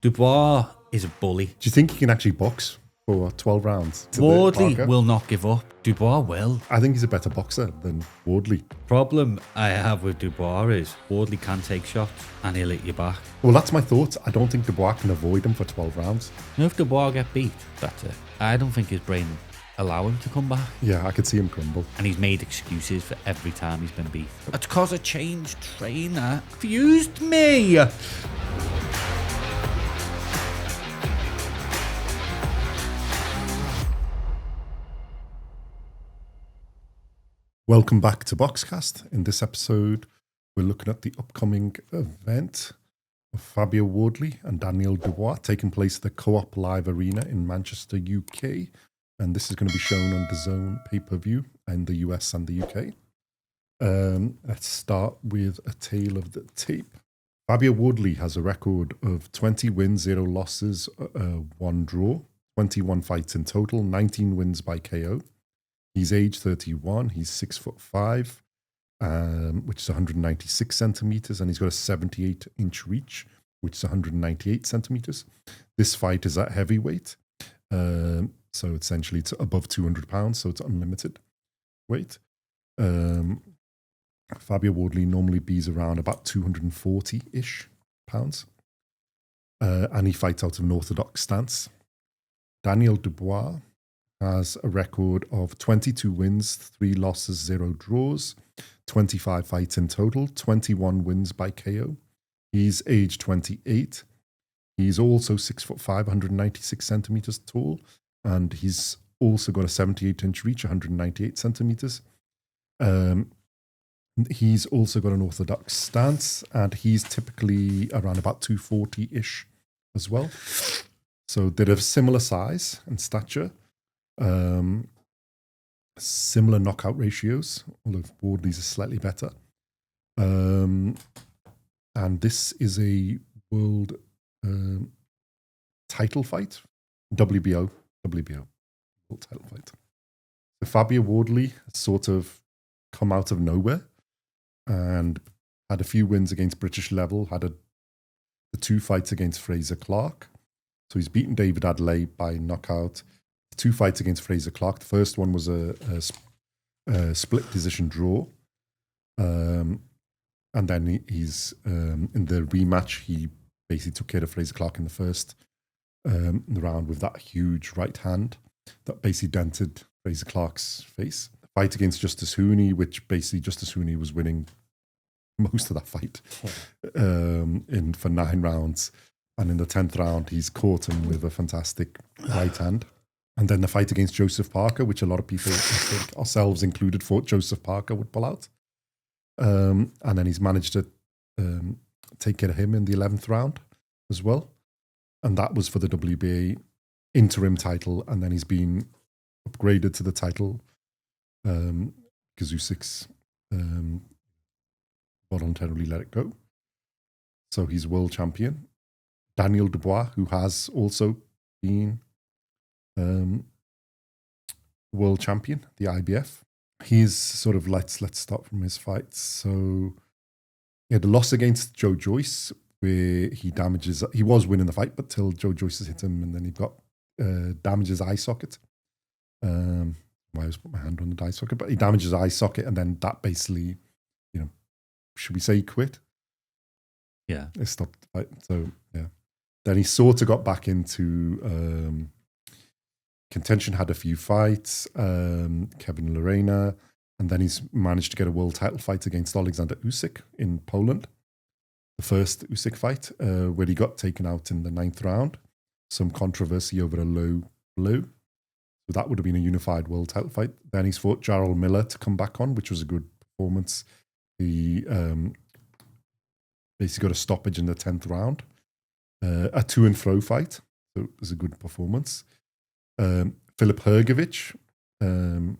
Dubois is a bully. Do you think he can actually box for 12 rounds? Wardley will not give up. Dubois will. I think he's a better boxer than Wardley. Problem I have with Dubois is Wardley can take shots and he'll hit you back. Well, that's my thoughts. I don't think Dubois can avoid him for 12 rounds. You know, if Dubois get beat, that's it. I don't think his brain allow him to come back. Yeah, I could see him crumble. And he's made excuses for every time he's been beat. That's because a changed trainer confused me. Welcome back to BoxCast. In this episode, we're looking at the upcoming event of Fabio Wardley and Daniel Dubois taking place at the Co-op Live Arena in Manchester, UK. And this is going to be shown on DAZN pay-per-view in the US and the UK. Let's start with a tale of the tape. Fabio Wardley has a record of 20 wins, 0 losses, 1 draw, 21 fights in total, 19 wins by KO. He's age 31. He's 6'5", which is 196 centimeters, and he's got a 78-inch reach, which is 198 centimeters. This fight is at heavyweight, so essentially it's above 200 pounds, so it's unlimited weight. Fabio Wardley normally bees around about 240-ish pounds, and he fights out of an orthodox stance. Daniel Dubois has a record of 22 wins, 3 losses, 0 draws, 25 fights in total, 21 wins by KO. He's age 28. He's also 6'5", 196 centimeters tall, and he's also got a 78-inch reach, 198 centimeters. He's also got an orthodox stance, and he's typically around about 240-ish as well. So they're of similar size and stature. Similar knockout ratios, although Wardley's is slightly better. And this is a world title fight, WBO world title fight. So Fabio Wardley sort of come out of nowhere and had a few wins against British level, had the 2 fights against Fraser Clark. So he's beaten David Adley by knockout. 2 fights against Fraser Clark. The first one was a split decision draw. And then he's in the rematch, he basically took care of Fraser Clark in the first round with that huge right hand that basically dented Fraser Clark's face. The fight against Justice Hooney, which basically Justice Hooney was winning most of that fight for 9 rounds. And in the 10th round, he's caught him with a fantastic right hand. And then the fight against Joseph Parker, which a lot of people, I think ourselves included, thought Joseph Parker would pull out. And then he's managed to take care of him in the 11th round as well. And that was for the WBA interim title. And then he's been upgraded to the title. Usyk's voluntarily let it go. So he's world champion. Daniel Dubois, who has also been world champion, the IBF. He's sort of, let's start from his fights. So he had a loss against Joe Joyce where he was winning the fight, but till Joe Joyce has hit him, and then he got damages eye socket. I always put my hand on the eye socket, but he damages eye socket, and then that basically, should we say he quit? Yeah. It stopped the fight. So, yeah. Then he sort of got back into contention, had a few fights, Kevin Lorena, and then he's managed to get a world title fight against Alexander Usyk in Poland. The first Usyk fight, where he got taken out in the 9th round. Some controversy over a low blow. So that would have been a unified world title fight. Then he's fought Jarrell Miller to come back on, which was a good performance. He basically got a stoppage in the 10th round. A to and fro fight. So it was a good performance. Filip Hrgović, where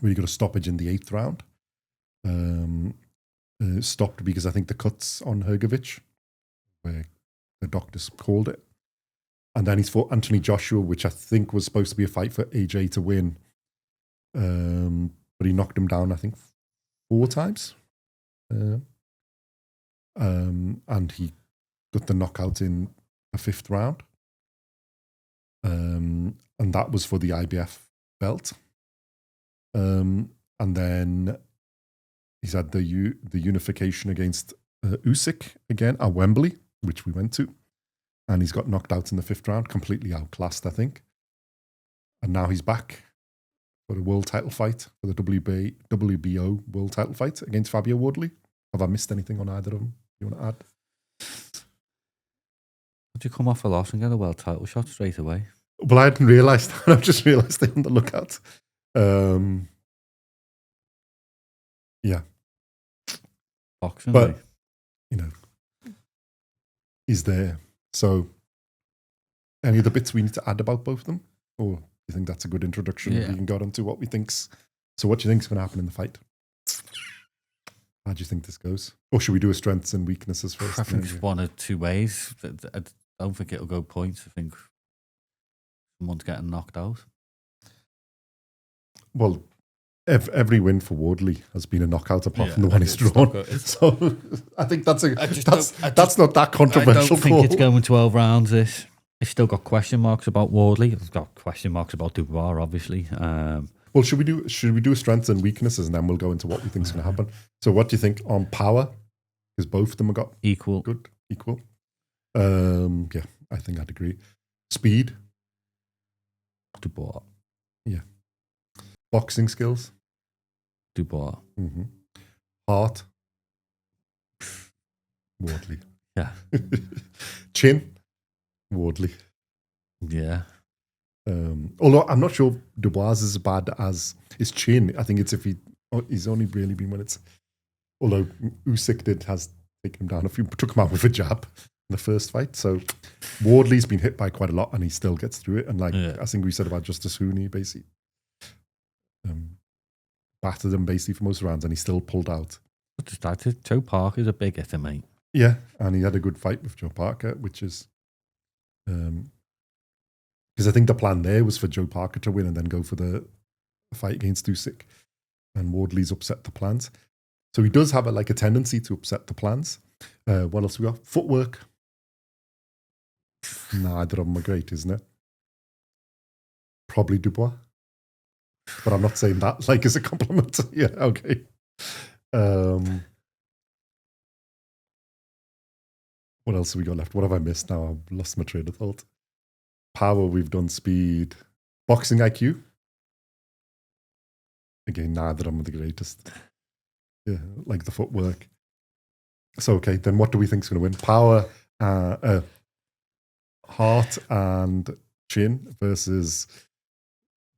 he got a stoppage in the 8th round. Stopped because I think the cuts on Hrgović, where the doctors called it. And then he's fought Anthony Joshua, which I think was supposed to be a fight for AJ to win. But he knocked him down, I think, 4 times. And he got the knockout in the 5th round. And that was for the IBF belt. And then he's had the unification against Usyk again at Wembley, which we went to. And he's got knocked out in the 5th round, completely outclassed, I think. And now he's back for the world title fight, for the WBO world title fight against Fabio Wardley. Have I missed anything on either of them you want to add? Would you come off a loss and get a world title shot straight away? Well, I hadn't realised. I've just realised they're on the lookout. Yeah. Boxing, but, like. you know, he's there. So, any of the bits we need to add about both of them? Or do you think that's a good introduction? Yeah. We can go on to what we think's. So, what do you think's going to happen in the fight? How do you think this goes? Or should we do a strengths and weaknesses first? I think it's one of two ways. I don't think it'll go points. I think someone's getting knocked out. Well, every win for Wardley has been a knockout apart from the one he's it's drawn. not good. So I think that's not that controversial. I don't think it's going 12 rounds. This. I've still got question marks about Wardley. I've got question marks about Dubois, obviously. Well, should we do strengths and weaknesses, and then we'll go into what we think is going to happen. So, what do you think on power? Because both of them have got equal. Yeah, I think I'd agree. Speed, Dubois. Yeah. Boxing skills, Dubois. Mm-hmm. Heart, Wardley. Yeah. Chin, Wardley. Yeah. Although I'm not sure Dubois is as bad as his chin. I think it's if he's only really been when it's. Although Usyk has taken him down a few, took him out with a jab in the first fight. So Wardley's been hit by quite a lot, and he still gets through it. And I think we said about Justice Hooney, basically battered him basically for most rounds, and he still pulled out. Just started. Joe Parker's a big hitter, mate. Yeah, and he had a good fight with Joe Parker, which is. Because I think the plan there was for Joe Parker to win and then go for the fight against Usyk, and Wardley's upset the plans. So he does have a tendency to upset the plans. What else we got? Footwork. Neither of them are great, isn't it? Probably Dubois, but I'm not saying that as a compliment. Yeah, okay. What else have we got left? What have I missed now? I've lost my train of thought. Power, we've done speed. Boxing IQ. Again, neither of them are the greatest. Yeah, like the footwork. So, okay, then what do we think is going to win? Power, heart and chin versus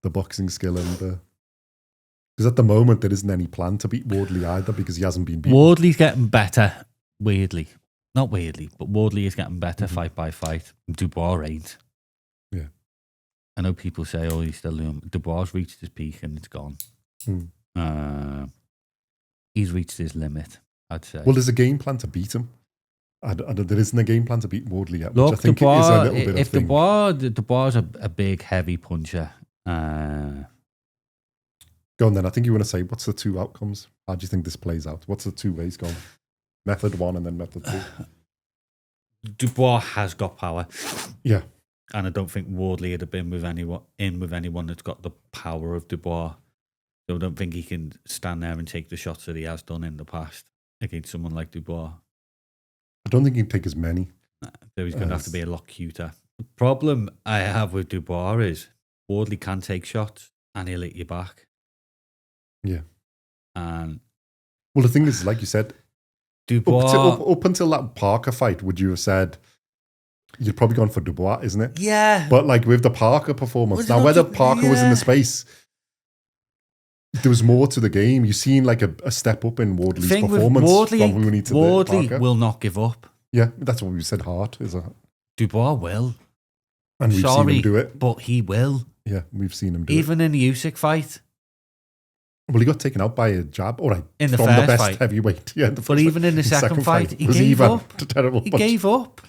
the boxing skill and because at the moment there isn't any plan to beat Wardley either because he hasn't been beaten. Wardley's getting better, weirdly. Not weirdly, but Wardley is getting better fight by fight. Dubois ain't. Yeah. I know people say, oh, he's still doing. Dubois reached his peak and it's gone. He's reached his limit, I'd say. Well, there's a game plan to beat him. There isn't a game plan to beat Wardley yet, which Look, I think Dubois, is a little bit of if thing. Dubois is a big, heavy puncher. Go on then. I think you want to say, what's the two outcomes? How do you think this plays out? What's the two ways going? Method 1 and then method 2. Dubois has got power. Yeah. And I don't think Wardley would have been with anyone that's got the power of Dubois. So I don't think he can stand there and take the shots that he has done in the past against someone like Dubois. I don't think he can take as many. So he's going to have to be a lot cuter. The problem I have with Dubois is Wardley can take shots and he'll hit you back. Yeah. And well, the thing is, like you said, Dubois up until that Parker fight, would you have said you'd probably gone for Dubois, isn't it? Yeah. But with the Parker performance, now whether Parker was in the space, there was more to the game. You've seen a step up in Wardley's performance from Rooney to Wardley Parker. will not give up. Yeah, that's what we said. Heart is a Dubois will. And we've seen him do it. But he will. Yeah, we've seen him do it. Even in the Usyk fight. Well, he got taken out by a jab, all right, in the from first the best fight. Heavyweight. Yeah, but even in the second fight, he gave up. Terrible he gave up.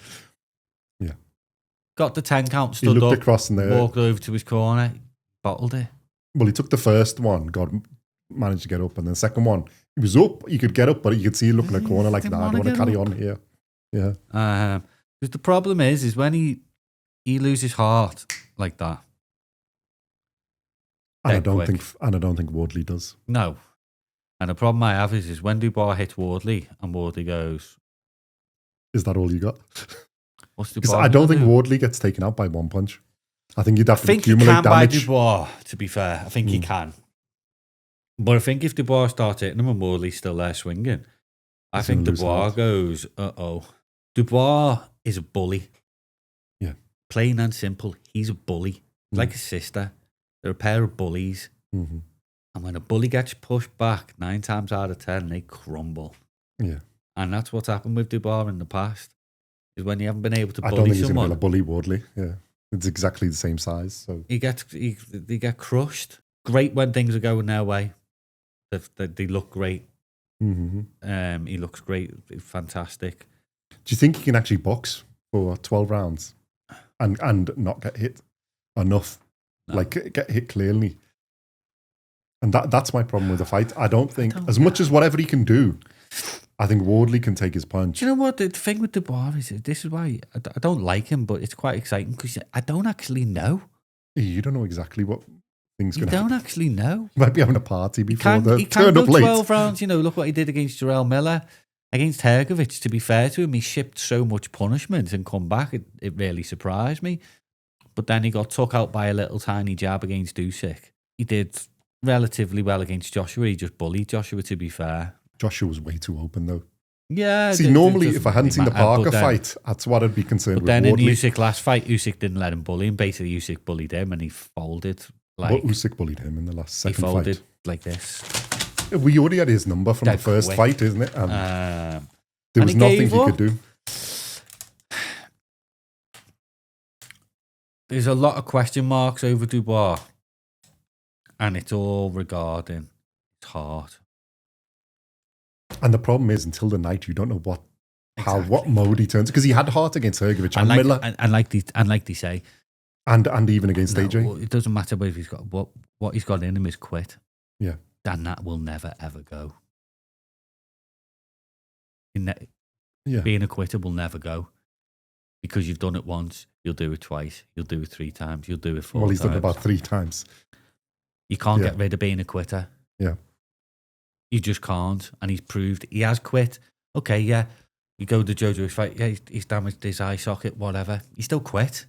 Yeah. Got the 10 count, stood he looked up, across in there, walked over to his corner, bottled it. Well, he took the first one, managed to get up, and then the second one, he was up, he could get up, but you could see him looking in the corner like that. I don't want to carry on here. Yeah. Because the problem is when he loses heart like that. And I don't think Wardley does. No. And the problem I have is when Dubois hits Wardley and Wardley goes, is that all you got? What's Because I don't think Wardley gets taken out by one punch. I think you'd have to accumulate damage. I think he can damage. by Dubois, to be fair. I think he can. But I think if Dubois starts hitting him and Wardley's still there swinging, I think Dubois goes, Dubois is a bully. Yeah. Plain and simple. He's a bully. It's like a sister. They're a pair of bullies. Mm-hmm. And when a bully gets pushed back, 9 times out of 10, they crumble. Yeah. And that's what's happened with Dubois in the past. Is when you haven't been able to bully someone. I don't think someone. he's going to bully Wardley. Yeah. It's exactly the same size. So they get crushed. Great when things are going their way. They look great. Mm-hmm. He looks great. Fantastic. Do you think he can actually box for 12 rounds and not get hit enough? No. Like, get hit clearly? And that's my problem with the fight. I don't think, as much as whatever he can do, I think Wardley can take his punch. Do you know what? The thing with Dubois is, this is why I don't like him, but it's quite exciting because I don't actually know. You don't know exactly what things going to happen. You don't actually know. He might be having a party before he can go 12 rounds. You know, look what he did against Jarrell Miller. Against Hergovich, to be fair to him, he shipped so much punishment and come back. It really surprised me. But then he got took out by a little tiny jab against Usyk. He did relatively well against Joshua. He just bullied Joshua, to be fair. Joshua was way too open, though. Yeah. See, normally, if I hadn't seen the Parker fight, that's what I'd be concerned with. But then Wardley. in Usyk last fight, Usyk didn't let him bully him. Basically, Usyk bullied him and he folded. But Usyk bullied him in the last second fight. He folded like this. We already had his number from the first fight, isn't it? There was nothing he could do. There's a lot of question marks over Dubois. And it's all regarding his heart. And the problem is, until the night, you don't know what mode he turns. Because he had heart against Hergovich and like, Miller. And like they say. And even against AJ. It doesn't matter if he's got what he's got in him is quit. Yeah. And that will never, ever go. Yeah. Being a quitter will never go. Because you've done it once, you'll do it twice, you'll do it 3 times, you'll do it 4 times. Well, he's done it about 3 times. You can't get rid of being a quitter. Yeah. You just can't. And he's proved he has quit. Okay, yeah. You go to Jojo's fight, yeah, he's damaged his eye socket, whatever. He still quit.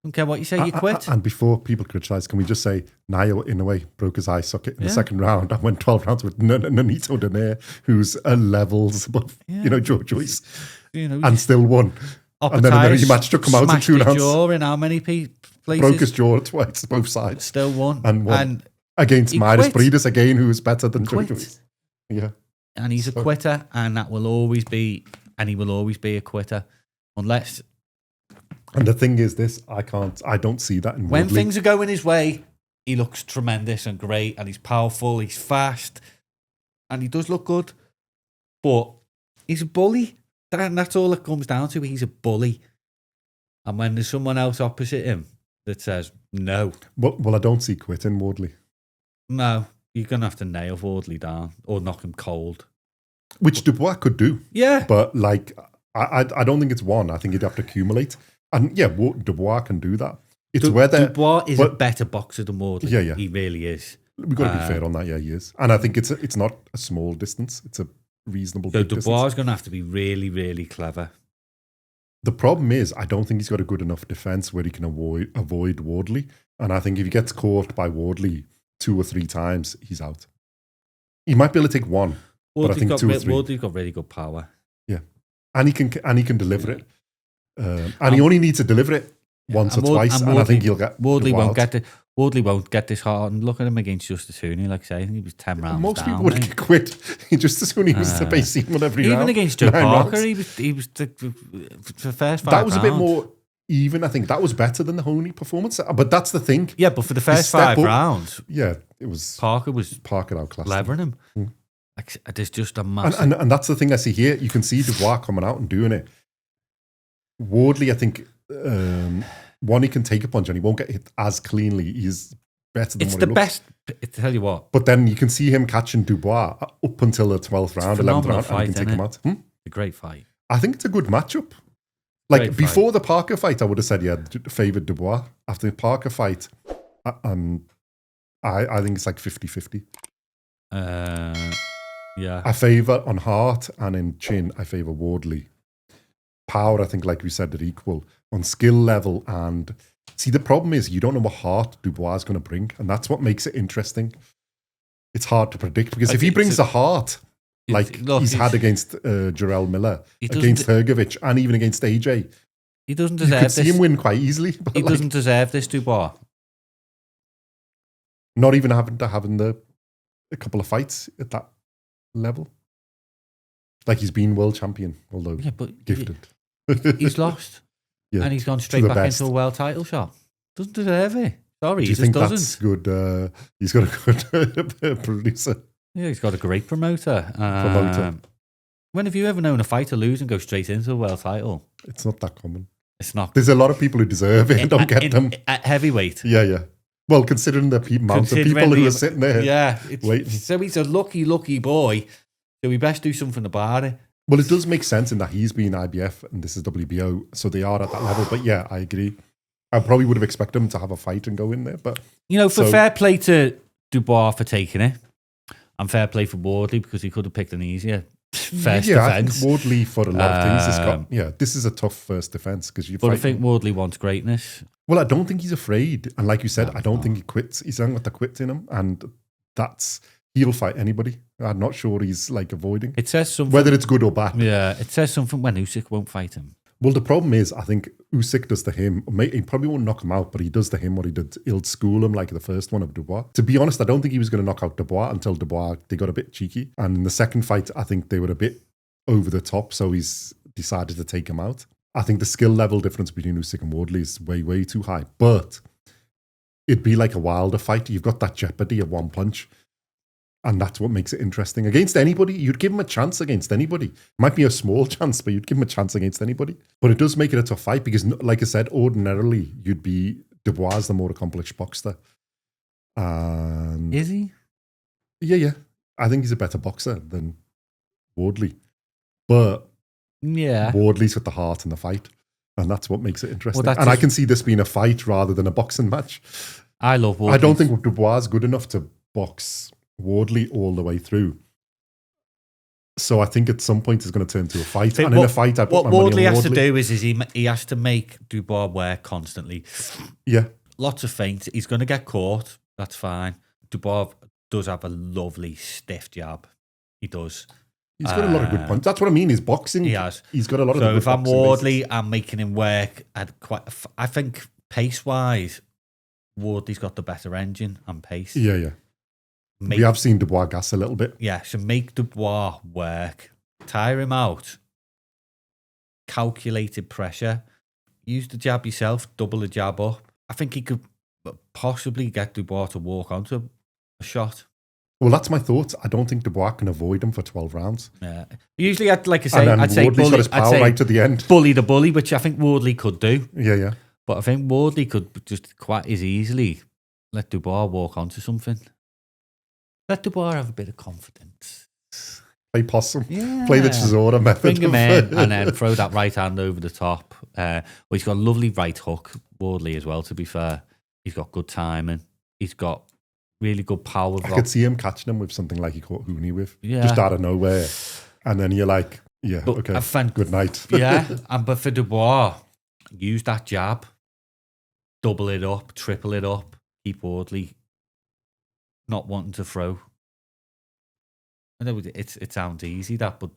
Don't care what you say, you quit. And before people criticise, can we just say Niall, in a way, broke his eye socket in the second round and went 12 rounds with Nonito Donaire, who's levels above, Jojo's, and still won. And then in the rematch took him out in 2 rounds. Jaw in how many places? Broke his jaw twice, both sides. Still won. And won. And against Midas Breedis again, who was better than Jojo. Yeah. And he's a quitter, and that will always be, and he will always be a quitter. Unless... And the thing is this, I don't see that in When Wardley. Things are going his way, he looks tremendous and great, and he's powerful, he's fast, and he does look good. But he's a bully. That's all it comes down to. He's a bully. And when there's someone else opposite him that says, no. Well, I don't see quit in Wardley. No, you're going to have to nail Wardley down or knock him cold. Which Dubois could do. Yeah. But, I don't think it's one. I think he'd have to accumulate. And, yeah, Dubois can do that. It's whether... Dubois is a better boxer than Wardley. Yeah. He really is. We've got to be fair on that. Yeah, he is. And I think it's not a small distance. It's a reasonable distance. Dubois is going to have to be really, really clever. The problem is, I don't think he's got a good enough defense where he can avoid Wardley. And I think if he gets caught by Wardley 2 or 3 times, he's out. He might be able to take 1, but I think 2 or 3. Wardley's got really good power. Yeah, and he can deliver it. And he only needs to deliver it once or twice, and I think he'll get. Wardley won't get this hard. And look at him against Justice Hooney. Like I say, I think he was 10 rounds. Most down, people would have quit. Just as soon as he was to base him on every round. Even against Joe Parker, he was the first 5 That was rounds. A bit more even. I think that was better than the Hooney performance. But that's the thing. Yeah, but for the first 5 rounds, yeah, it was Parker outclassed, levering him. Like, there's just a massive. And that's the thing I see here. You can see Dubois coming out and doing it. Wardley, I think, one, he can take a punch and he won't get hit as cleanly. He's better than it's what the he best. Tell you what. But then you can see him catching Dubois up until the 12th round, 11th round, fight, and he can take him out. A great fight. I think it's a good matchup. Like Great before the Parker fight, I would have said favoured Dubois. After the Parker fight, I think it's like 50-50. Yeah. I favour on heart, and in chin, I favour Wardley. Power, I think, like we said, they're equal. On skill level, and see, the problem is you don't know what heart Dubois is going to bring, and that's what makes it interesting. It's hard to predict, because if he brings the heart, like he's had against Jarrell Miller, against Hrgovic, and even against AJ, he doesn't deserve you could see him win quite easily. He doesn't deserve this, Dubois. Not even having a couple of fights at that level. Like he's been world champion, although gifted. He's lost. Yeah, and he's gone straight back into a world title shot. Doesn't deserve it. Sorry, do you think that's good? He's got a good producer. Yeah, he's got a great promoter. When have you ever known a fighter lose and go straight into a world title? It's not that common. It's not. There's a lot of people who deserve it and don't get them. At heavyweight. Yeah. Well, considering the amount of people who are sitting there. Yeah. Waiting. So he's a lucky boy. So we best do something about it. Well, it does make sense in that he's been IBF and this is WBO, so they are at that level. But yeah, I agree. I probably would have expected him to have a fight and go in there. But fair play to Dubois for taking it, and fair play for Wardley because he could have picked an easier first defense. I think Wardley for a lot of things has got. This is a tough first defense because you. But I think Wardley wants greatness. Well, I don't think he's afraid, and like you said, I don't think he quits. He's not got the quit in him, and he'll fight anybody. I'm not sure he's like avoiding. It says something whether it's good or bad. Yeah, it says something when Usyk won't fight him. Well, the problem is, I think Usyk does to him. He probably won't knock him out, but he does to him what he did. He'll school him like the first one of Dubois. To be honest, I don't think he was going to knock out Dubois until Dubois they got a bit cheeky, and in the second fight, I think they were a bit over the top, so he's decided to take him out. I think the skill level difference between Usyk and Wardley is way too high, but it'd be like a Wilder fight. You've got that jeopardy of one punch. And that's what makes it interesting. Against anybody, you'd give him a chance against anybody. Might be a small chance, but you'd give him a chance against anybody. But it does make it a tough fight because, like I said, ordinarily, you'd be Dubois, the more accomplished boxer. And is he? Yeah. I think he's a better boxer than Wardley. But Wardley's got the heart in the fight. And that's what makes it interesting. And I can see this being a fight rather than a boxing match. I love Wardley. I don't think Dubois is good enough to box Wardley all the way through. So I think at some point it's going to turn to a fight. And in a fight, I put my money on Wardley. What Wardley has to do is he has to make Dubois work constantly. Yeah. Lots of feints. He's going to get caught. That's fine. Dubois does have a lovely stiff jab. He does. He's got a lot of good punches. That's what I mean. His boxing. He has. He's got a lot of good if I'm boxing Wardley, bases. I'm making him work. I think pace-wise, Wardley's got the better engine and pace. Yeah. We have seen Dubois gas a little bit. Yeah, so make Dubois work. Tire him out. Calculated pressure. Use the jab yourself. Double the jab up. I think he could possibly get Dubois to walk onto a shot. Well, that's my thoughts. I don't think Dubois can avoid him for 12 rounds. Yeah. Usually, like I say, I'd say bully, got his power right to the end. Bully the bully, which I think Wardley could do. Yeah. But I think Wardley could just quite as easily let Dubois walk onto something. Let Dubois have a bit of confidence. Play possum. Yeah. Play the Chisora method. Bring him in and then throw that right hand over the top. He's got a lovely right hook, Wardley, as well, to be fair. He's got good timing. He's got really good power. I could see him catching him with something like he caught Hooney with. Yeah. Just out of nowhere. And then you're like, okay, good night. Yeah, but for Dubois, use that jab. Double it up, triple it up. Keep Wardley not wanting to throw. I know it sounds easy, that, but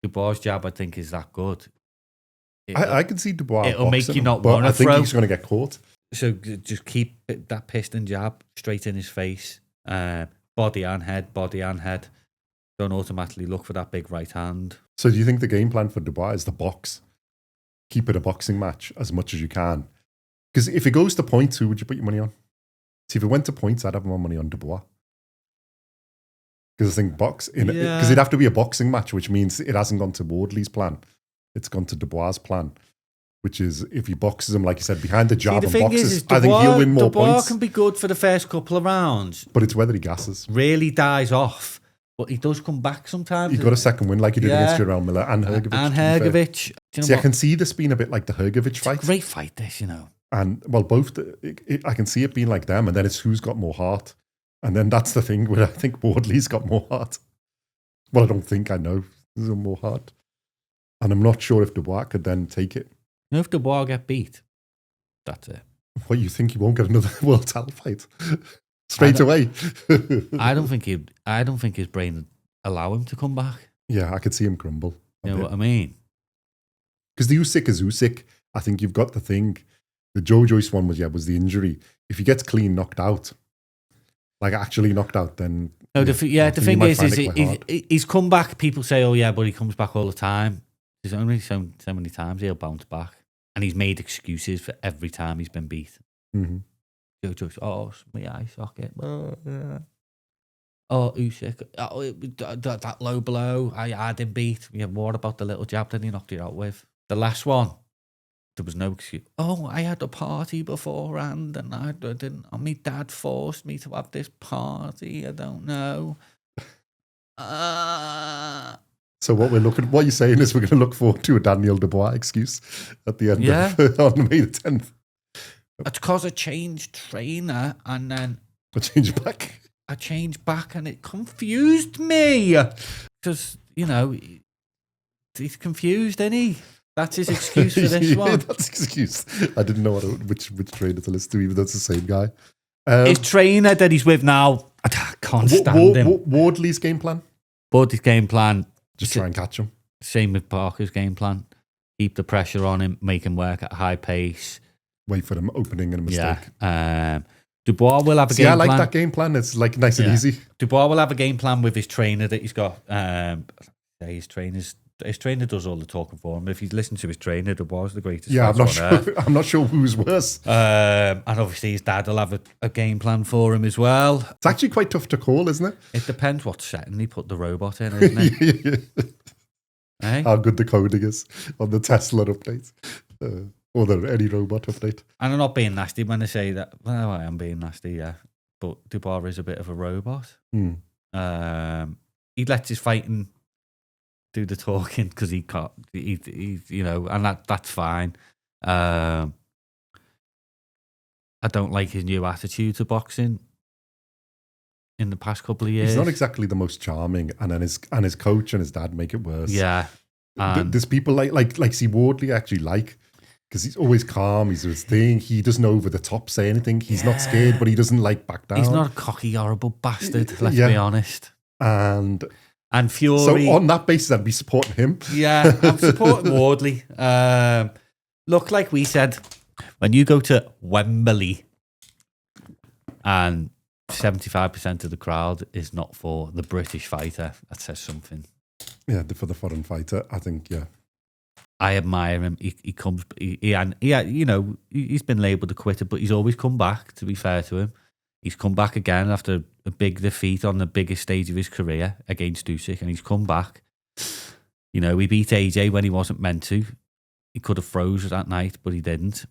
Dubois' jab, I think, is that good. I can see Dubois. It'll make you not want to throw. I think he's going to get caught. So just keep that piston jab straight in his face. Body and head. Don't automatically look for that big right hand. So do you think the game plan for Dubois is the box? Keep it a boxing match as much as you can. Because if it goes to points, who would you put your money on? See, if it went to points, I'd have more money on Dubois. Because I think because it'd have to be a boxing match, which means it hasn't gone to Wardley's plan. It's gone to Dubois' plan, which is if he boxes him, like you said, behind the jab and boxes, Dubois, I think he'll win more Dubois points. Can be good for the first couple of rounds. But it's whether he gasses. Really dies off. but he does come back sometimes. He got a second win like he did Yeah. against Jarrell Miller and Hrgovic. And Hrgovic. Do you know See, I what? can see this being a bit like the Hrgovic It's fight. a great fight, this, you know. And, well, both, I can see it being like them, and then it's who's got more heart. And then that's the thing where I think Wardley's got more heart. Well, I don't think, I know there's more heart. And I'm not sure if Dubois could then take it. You know, if Dubois get beat, that's it. What, you think he won't get another world title fight? Straight away? I don't think his brain would allow him to come back. Yeah, I could see him crumble. You know what I mean? Because the Usyk is Usyk. I think you've got the thing. The Joe Joyce one was the injury. If he gets clean knocked out, like actually knocked out, then... No, the thing is he's come back. People say, oh yeah, but he comes back all the time. There's only so many times he'll bounce back. And he's made excuses for every time he's been beat. Mm-hmm. Joe Joyce, oh, my eye socket. Oh, yeah. Oh, Usyk. Oh, that low blow, I had him beat. Yeah, what about the little jab that he knocked you out with? The last one, there was no excuse. Oh, I had a party beforehand and I didn't. My dad forced me to have this party. I don't know. So what you're saying is we're going to look forward to a Daniel Dubois excuse at the end of on May the 10th. It's because I changed trainer and then I changed back. And it confused me. Because, you know, he's confused, isn't he? That's his excuse for this one. That's his excuse. I didn't know which trainer to listen to, even though it's the same guy. His trainer that he's with now, I can't stand him. Wardley's game plan? Wardley's game plan. Just try and catch him. Same with Parker's game plan. Keep the pressure on him, make him work at a high pace. Wait for them opening and a mistake. Yeah. Dubois will have a game plan. I like that game plan. It's like nice and easy. Dubois will have a game plan with his trainer that he's got. His trainer does all the talking for him. If you listen to his trainer, Dubois is the greatest. Yeah, I'm not sure who's worse. And obviously his dad will have a game plan for him as well. It's actually quite tough to call, isn't it? It depends what setting he put the robot in, isn't it? Hey? How good the coding is on the Tesla update. Or any robot update. And I'm not being nasty when I say that. Well, I am being nasty, yeah. But Dubois is a bit of a robot. He lets his fighting do the talking because he can't. He you know, and that's fine. I don't like his new attitude to boxing in the past couple of years. He's not exactly the most charming, and then his coach and his dad make it worse. Yeah, there's people like see Wardley actually like. Because he's always calm, he's his thing. He doesn't over the top say anything. He's not scared, but he doesn't like back down. He's not a cocky, horrible bastard, let's be honest. And Fury. So on that basis, I'd be supporting him. Yeah, I'm supporting Wardley. Look, like we said, when you go to Wembley and 75% of the crowd is not for the British fighter, that says something. Yeah, for the foreign fighter, I think, yeah. I admire him. He comes, you know, he's been labelled a quitter, but he's always come back, to be fair to him. He's come back again after a big defeat on the biggest stage of his career against Usyk, and he's come back. You know, he beat AJ when he wasn't meant to. He could have froze that night, but he didn't.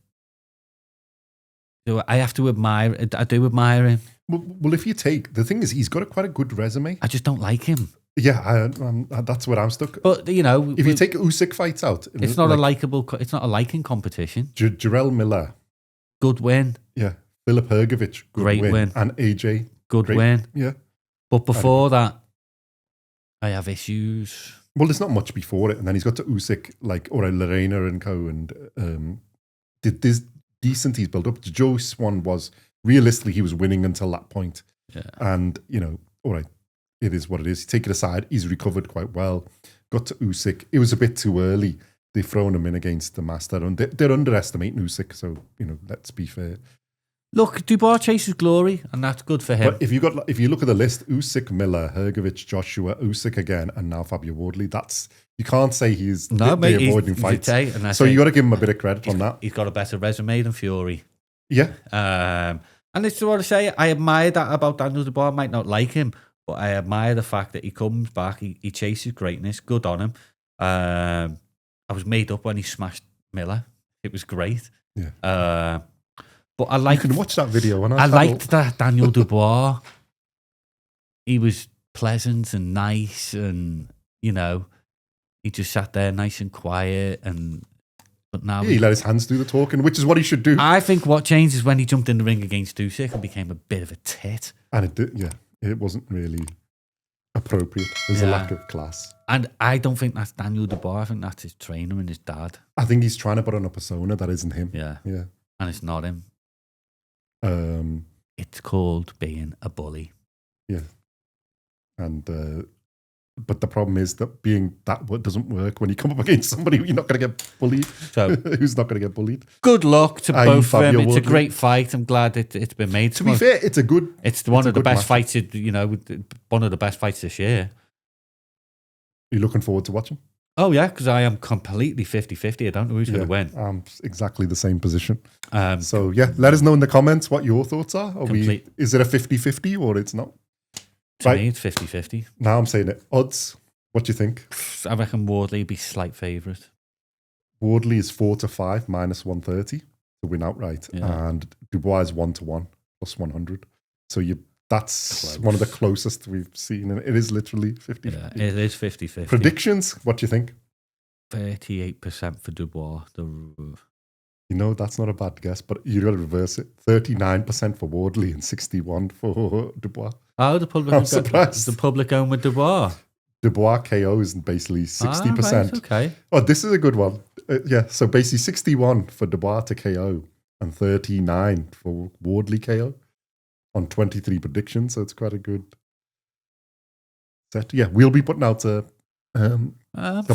So I have to admire, I do admire him. Well, if you take, the thing is, he's got quite a good resume. I just don't like him. Yeah, that's where I'm stuck. But, you know... If you take Usyk fights out... It's not it's not a liking competition. Jarrell Miller. Good win. Yeah. Filip Hrgovic. Great win. And AJ. Good win. Yeah. But before that, I have issues. Well, there's not much before it. And then he's got to Usyk, or Lorena and co. And did this decent he's built up. The Joyce one was, realistically, he was winning until that point. Yeah. And, you know, all right. It is what it is. Take it aside. He's recovered quite well. Got to Usyk. It was a bit too early. They've thrown him in against the master. And they're underestimating Usyk. So, you know, let's be fair. Look, Dubois chases glory, and that's good for him. But if you look at the list, Usyk, Miller, Hrgovic, Joshua, Usyk again, and now Fabio Wardley, you can't say he's avoiding fights. So you got to give him a bit of credit on that. He's got a better resume than Fury. Yeah. And it's what I say. I admire that about Daniel Dubois. I might not like him, but I admire the fact that he comes back, he chases greatness. Good on him. I was made up when he smashed Miller. It was great. Yeah. But I liked... You can watch that video. I liked that Daniel Dubois. He was pleasant and nice, and you know, he just sat there nice and quiet. But now he let his hands do the talking, which is what he should do. I think what changed is when he jumped in the ring against Usyk and became a bit of a tit. And it did, it wasn't really appropriate. There's a lack of class. And I don't think that's Daniel Dubois. I think that's his trainer and his dad. I think he's trying to put on a persona that isn't him. Yeah. Yeah. And it's not him. It's called being a bully. Yeah. And but the problem is that being that doesn't work when you come up against somebody you're not going to get bullied. So who's not going to get bullied? Good luck to both of them. Fabio It's Wardley. a great fight. I'm glad it's been made. To be fair, it's one of the best match. fights. One of the best fights this year. You're looking forward to watching? Oh yeah, because I am completely 50-50. I don't know who's going to win. I'm exactly the same position. So let us know in the comments what your thoughts are. Is it a 50-50 or it's not? To me, it's 50-50. Now I'm saying it. Odds, what do you think? I reckon Wardley would be slight favourite. Wardley is 4-5 minus 130 to win outright, and Dubois is 1-1 plus 100. So that's close. One of the closest we've seen, and it is literally 50-50. Yeah, it is 50-50. Predictions, what do you think? 38% for Dubois. That's not a bad guess, but you got to reverse it. 39% for Wardley and 61% for Dubois. Oh, the public. I'm surprised. The public going with Dubois. Dubois KO is basically 60%. Right, okay. Oh, this is a good one. So basically 61 for Dubois to KO and 39 for Wardley KO on 23 predictions. So it's quite a good set. Yeah, we'll be putting out the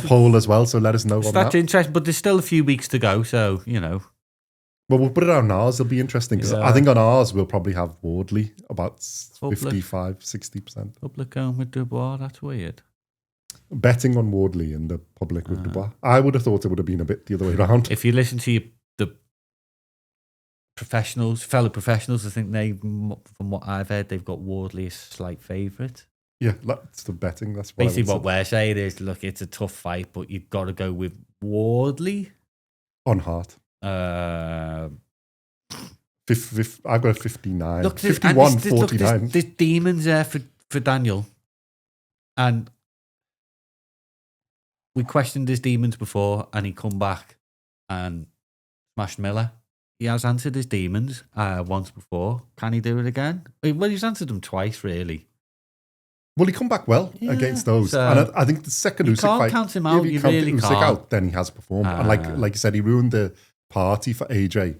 poll as well. So let us know on that. That's interesting, but there's still a few weeks to go. So, Well, we'll put it on ours. It'll be interesting because I think on ours we'll probably have Wardley about 55-60%. Public going with Dubois. That's weird. Betting on Wardley and the public with Dubois. I would have thought it would have been a bit the other way around. If you listen to the fellow professionals, I think from what I've heard, they've got Wardley as slight favourite. Yeah, that's the betting. That's basically what we're saying is, look, it's a tough fight, but you've got to go with Wardley on heart. I've got a 59. Look, 51, 49. There's demons there for Daniel. And we questioned his demons before, and he come back and smashed Miller. He has answered his demons once before. Can he do it again? Well, he's answered them twice, really. Well, he come back well against those. So and I think the second Usyk fight, count him out. If you really Usyk can't. Out, then he has performed. And like you said, he ruined the party for AJ,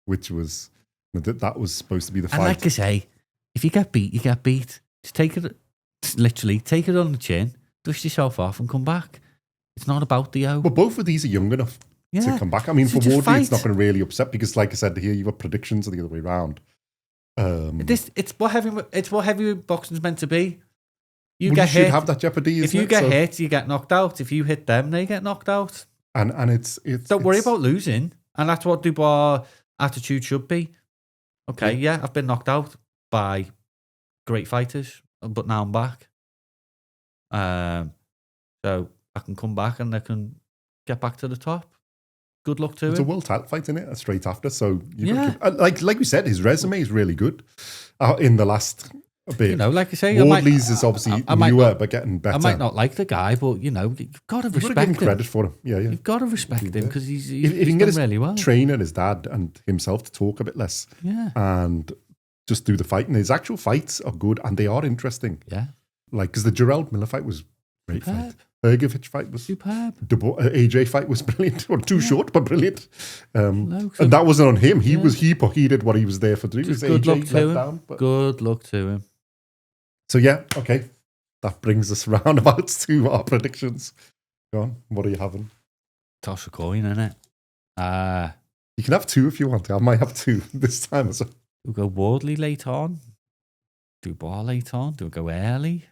which was that was supposed to be the fight. And like I say, if you get beat, you get beat. Just take it on the chin, dust yourself off, and come back. It's not about the But both of these are young enough to come back. I mean, for Wardley, it's not going to really upset because, like I said, here you've got predictions are the other way around. It's what heavy boxing's meant to be. You should have that jeopardy. If you get hit, you get knocked out. If you hit them, they get knocked out. And it's don't worry about losing. And that's what Dubois' attitude should be. Okay, I've been knocked out by great fighters, but now I'm back. So I can come back and I can get back to the top. Good luck to him. It's a world title fight, isn't it? Straight after. So like we said, his resume is really good in the last bit. Like I say, Wardley's is obviously newer, but getting better. I might not like the guy, but you've got to respect him. Give him credit for him. Yeah. You've got to respect him because he's if he can get his really well. Trainer, his dad, and himself to talk a bit less. Yeah. And just do the fight. And his actual fights are good and they are interesting. Yeah. Like, because the Gerald Miller fight was a great fight. Hergovich fight was superb. AJ fight was brilliant, or too short, but brilliant. And that wasn't on him. He did what he was there for doing. Good luck to him. Good luck to him. So okay, that brings us roundabouts to our predictions. Go on, what are you having? Toss a coin, innit? You can have two if you want. I might have two this time as well. We'll go Wardley late on. Dubois late on. Do we go early?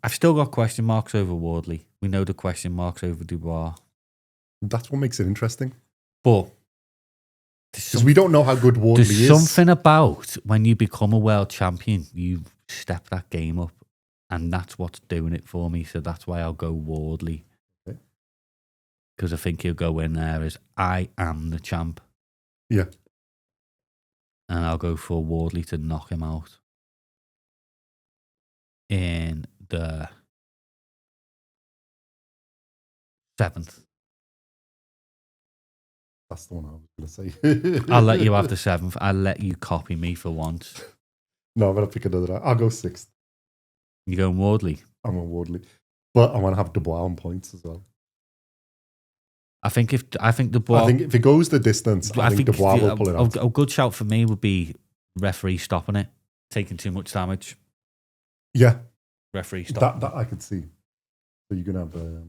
I've still got question marks over Wardley. We know the question marks over Dubois. That's what makes it interesting. But because we don't know how good Wardley is. There's something about when you become a world champion, you step that game up. And that's what's doing it for me. So that's why I'll go Wardley. Because I think he'll go in there as I am the champ. Yeah. And I'll go for Wardley to knock him out. in the 7th. That's the one I was going to say. I'll let you have the 7th. I'll let you copy me for once. No, I'm going to pick another. I'll go 6th. You going Wardley? I'm on Wardley. But I want to have Dubois on points as well. I think Dubois. I think if it goes the distance, I think Dubois will pull it out. A good shout for me would be referee stopping it, taking too much damage. Yeah. Referee stop. That I could see. So you're going to have...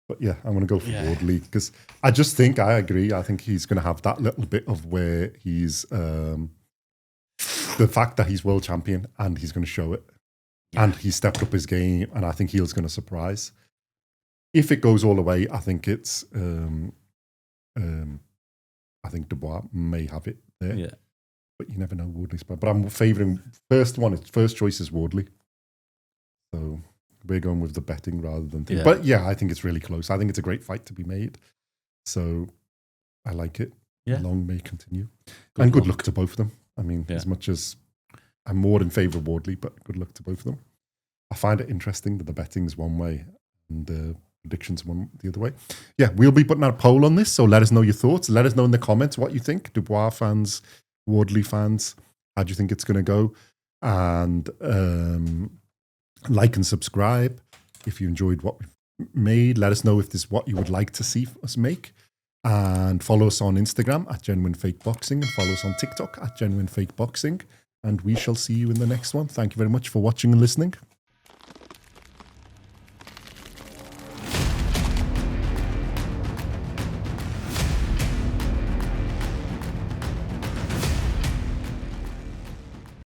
But yeah, I'm going to go for Wardley because I just think, I agree, I think he's going to have that little bit of where he's... the fact that he's world champion and he's going to show it. Yeah. And he stepped up his game and I think he's going to surprise. If it goes all the way, I think it's... I think Dubois may have it there. Yeah. But you never know Wardley's bad. But I'm favouring... First choice is Wardley. So... We're going with the betting rather than... Yeah. But yeah, I think it's really close. I think it's a great fight to be made. So I like it. Yeah. Long may continue. And good luck to both of them. I mean, as much as I'm more in favour of Wardley, but good luck to both of them. I find it interesting that the betting's one way and the predictions one the other way. Yeah, we'll be putting out a poll on this, so let us know your thoughts. Let us know in the comments what you think. Dubois fans, Wardley fans, how do you think it's going to go? And... like and subscribe if you enjoyed what we've made. Let us know if this is what you would like to see us make. And follow us on Instagram at Genuine Fake Boxing and follow us on TikTok at Genuine Fake Boxing. And we shall see you in the next one. Thank you very much for watching and listening.